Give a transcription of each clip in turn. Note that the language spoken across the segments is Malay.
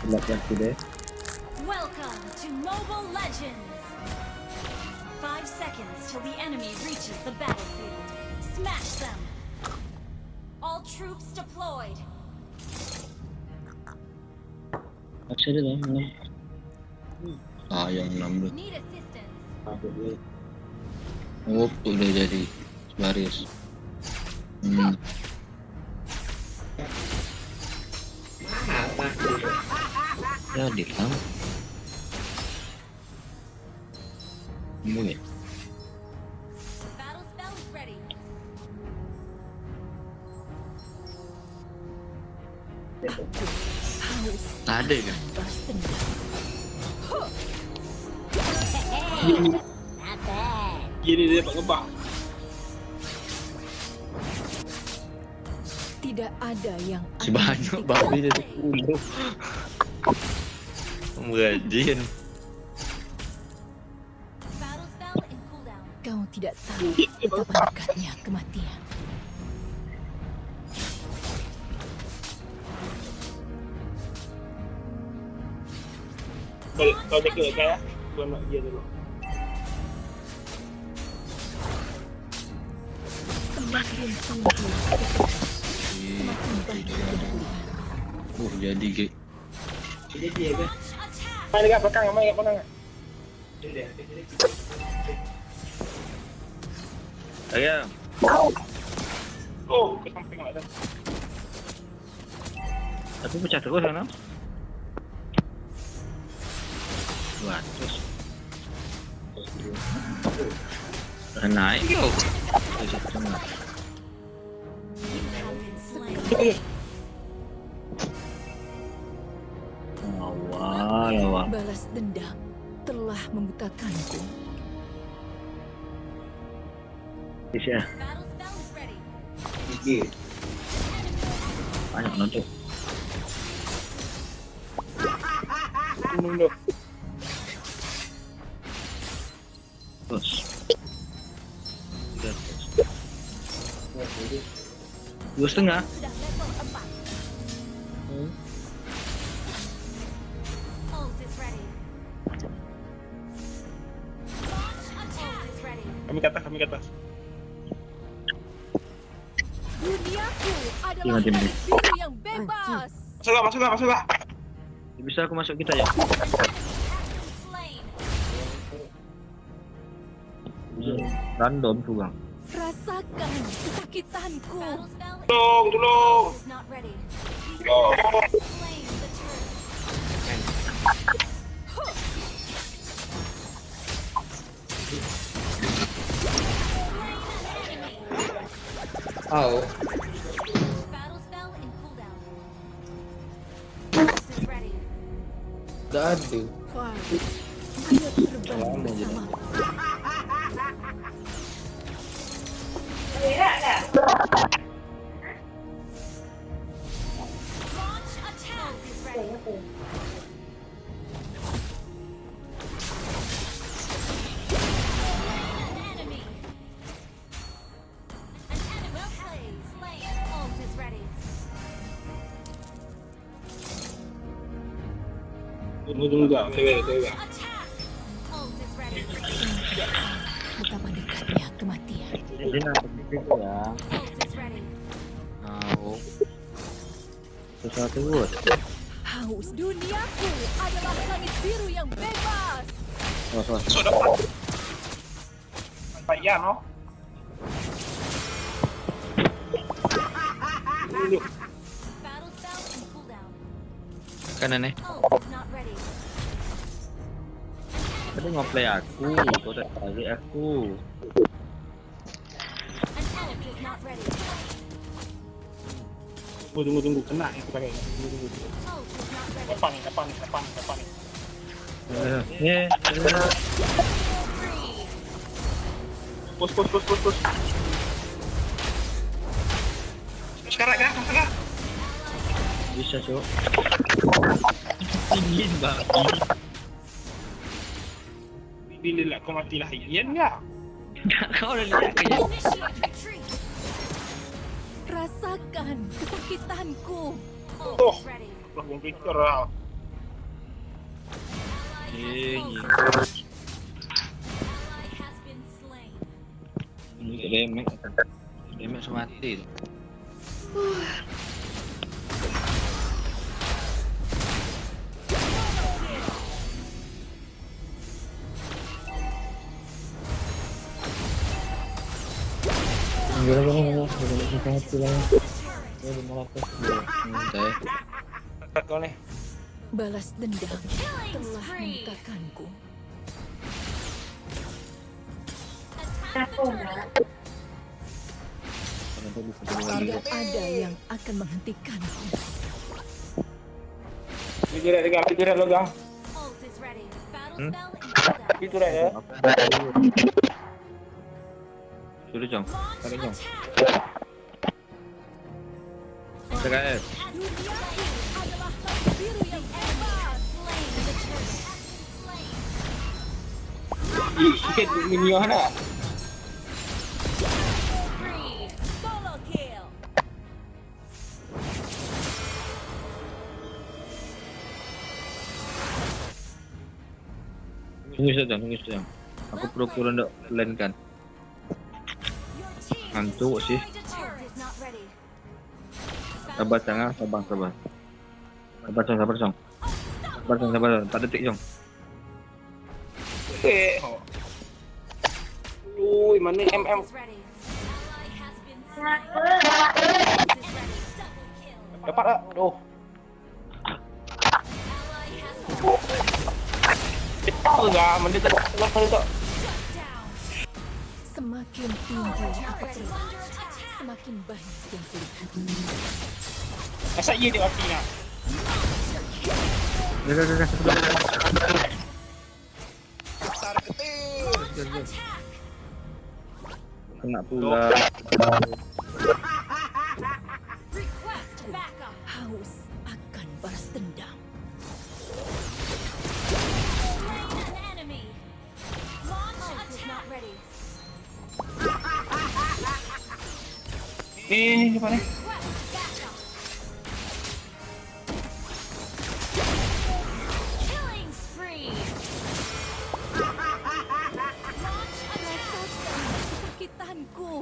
Latihan deh. Welcome to Mobile Legends! 5 seconds till the enemy reaches the battlefield. Smash them! All troops deployed. Maksudnya lah, Sayang 16. Need assistance. Oh, udah jadi baris. Jadi kan? Mungkin. Battle spell is ready. Ada kan? Gini dia Pak ngebak. Tidak ada yang Sebanyak babi jadi 10. Mengajin. Battle spell in cooldown. kau tidak tahu betapa dekatnya kematian. Kau jaga kan ya? Gua nak dia dulu. Semakin tinggi, semakin baik kedudukan. Jadi ge. Launch attack! Main dekat belakang, main dekat belakang. Ayo. Oh, ke samping lah dah. tapi pecah terus kan? 200. Naik kau. You have been slain. Awal. Balas dendam telah membutakanku. Bisa Battle spell is ready. banyak nonton. Minum dulu. Terus. 2,5. Sudah level 4. Ult is ready. Launch attack! Ult is ready. Kami ke atas, kami ke atas. Duniaku adalah Ingat ini. langit biru yang bebas. Masuklah, masuklah, masuklah. Bisa aku masuk kita ya? Has been slain. Random tuh bang. Rasakan kesakitanku. Battle spell Tolong, tolong. is not ready. Oh. Slain the turret. Oh. Battle spell in cooldown. Ult is ready. Enggak ada. Wah, ayo terbang bersama. Launch attack is ready. An enemy. An enemy well played. Slain. Ult is ready. Tunggu, tunggu tak. Tunggu, tunggu. Attack. Ult is ready. Betapa dekatnya kematian. Jadi nanti itu ya. Ult is ready. Tahu. Sesuatu buat. Haus duniaku adalah langit biru yang bebas. Sudah. Payah, no? Dulu. Battle spell in cooldown. Kanan nih. Ult is not ready. Tadi ngeplay aku, kau udah lagi aku. An ult is not ready. Tunggu, tunggu. Kena itu pakai. Tunggu, tunggu. Ult is not ready. Depan nih, depan nih, depan nih, depan nih. Free. Push, push, push, push, push. Sekarang kan, sekarang. Bisa cok. Ingin bang. Bila lah kau mati lah, Ian nggak? Kau udah lihat kayaknya. Initiate retreat. Rasakan kesakitanku. Ult Oh. is ready. Lah, bung pikir lah. Ally has been slain. Ini tak damage kan. Damage semati tu. Kat kau ni. Balas dendam Killing telah spree. membutakanku. Attack the turret. Kenapa bisa Tidak ada yang akan menghentikanku. Itu dah logang. Ult is ready. Battle spell in cooldown. Itu dah ya. Sudah jom. Launch Tarik jom. attack. Cakap Duniaku adalah langit biru yang bebas. Slain the turret. Slain. Sikit minyak nak. Spree. Solo kill. Tunggu sekejap. Aku pura-pura nak plan kan. Your team Ngantuk sih. destroyed a turret. Is not ready. Sabar sangat, sabar. Sabar Jong. Sabar. 4 detik Jong. Eh. Ui, mana MM? Is ready. Ally has been slain. Ult is ready. Double kill. Dapat tak? Aduh. Ally has been Cepat ke? Mana tak? shut down. Semakin tinggi aku Turret is terbang, under attack. semakin banyak yang kulihat. Asal ye dia mati nak. Dah. Attack. Kena pula. Request backup. Haus akan balas dendam. Slain an enemy. Launch attack. Ready. Ni depan ni. Request backup. Killing spree. Launch attack. Kesakitanku.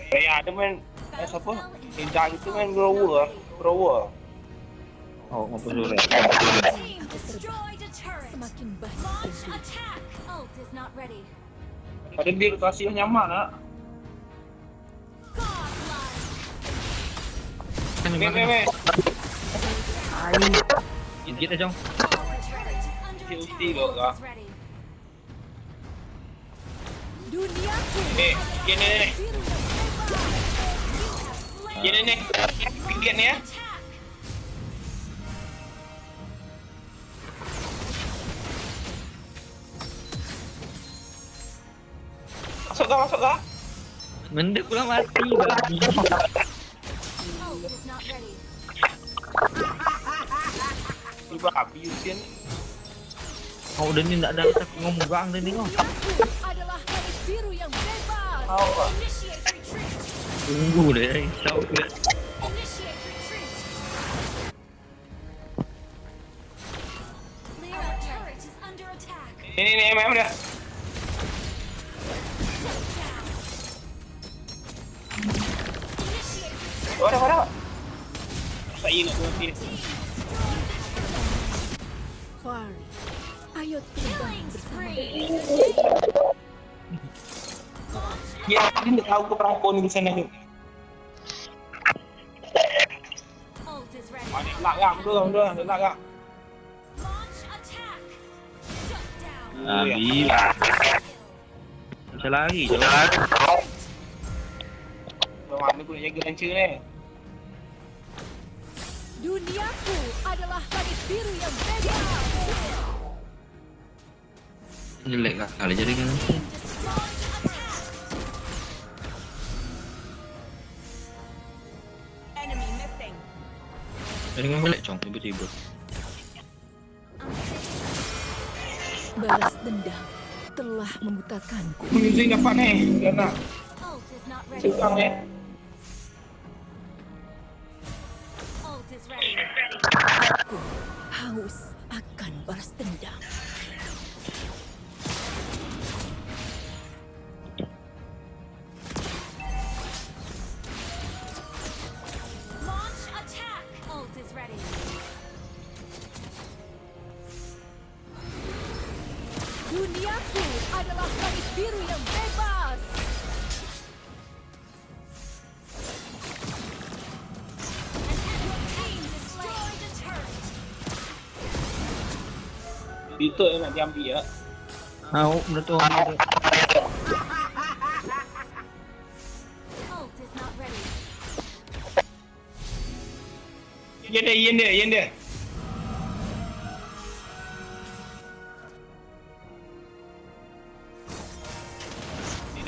Ya, ada main siapa? Indah itu main grower. Oh, ngapa surat? Team destroyed a turret. Semakin banyak yang Launch kulihat. attack. Ult is not ready. Pada dia kasih nyaman nak. Godlike. Kan Meh. Gigit dah Jong. Turret is under Dia attack. ulti ke kah? Is ready. Duniaku Gini ni. biru yang bebas. Slain Gini ni. Pikir ni ya. attack. Masuk kah? Benda pula mati babi. Ult is not ready. Tiba api usian. Kau dah ni tak ada aku ngomong bang dah ni kau. Duniaku adalah langit biru yang bebas. Tahu tak? Initiate retreat. Tunggu deh, risau pula. Initiate retreat. Clear out turret is under attack. Ni MM dia. Initiate retreat. Dah. Saya nak berhenti. Fari, ayo terbang Killing bersama. spree. Dia nak tahu ke perangkon ni di sana ni. Ult is ready. Ada lagak betul. Ada lagak. Launch attack. Shut down. Abi. Macam lari je. Mana aku nak jaga lancer ni. Duniaku adalah langit biru yang bebas. Jelek lah kali jadi kan. Destroyed attack. Enemy missing. Jadi kan balik Jong tiba-tiba. Balas dendam telah membutakanku. Music dapat ni. Dia nak. Ult is not ready. Cekang ni. Ult is ready. Aku haus akan akan balas dendam. Launch attack. Ult is ready. Duniaku adalah langit biru yang bebas. An enemy team destroyed a turret. Itu yang nak diambil ya. Mau betul. Ult is not ready. Ian dia.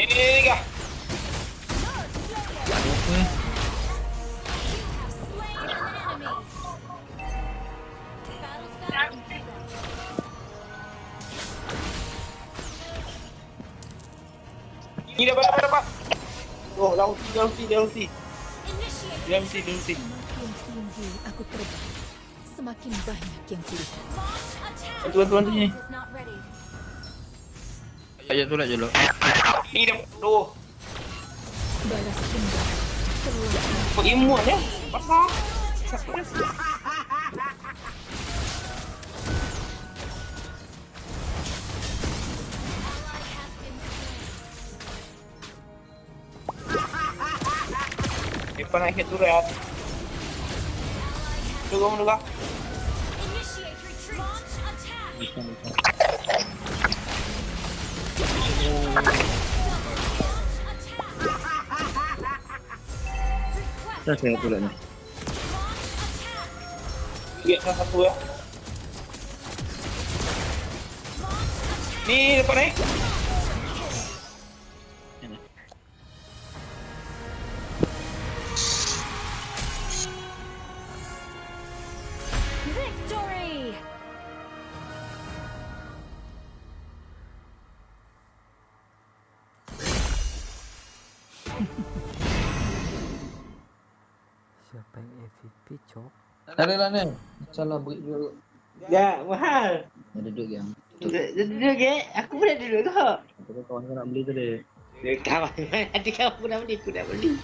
Ni kah? Apa? You have slain an enemy. Battle's back. Ni dapat. Oh, dah ulti. Initiate Dia ulti. Semakin tinggi aku terbang, semakin banyak yang pilihan. launch attack. Bantu ni. Ult is not ready. Aja tu lah je lo. Ni dah. Tuh. Balas dendam telah Kau imun ya? Pasal. Ally has been slain. Depan nak hit turret. Tunggu. Initiate retreat. Launch attack. Dah saya tu lah ni. Lihat salah satu ya. Ni depan ni. Victory! Siapa yang MVP cok? Tak ada lah ni. Salah beri dulu. Ya, mahal. Ada duduk yang. Duduk ke? Aku pun dah duduk kau. Kawan kau nak beli tu dia. Kawan, nanti kau pun nak beli, aku dah beli.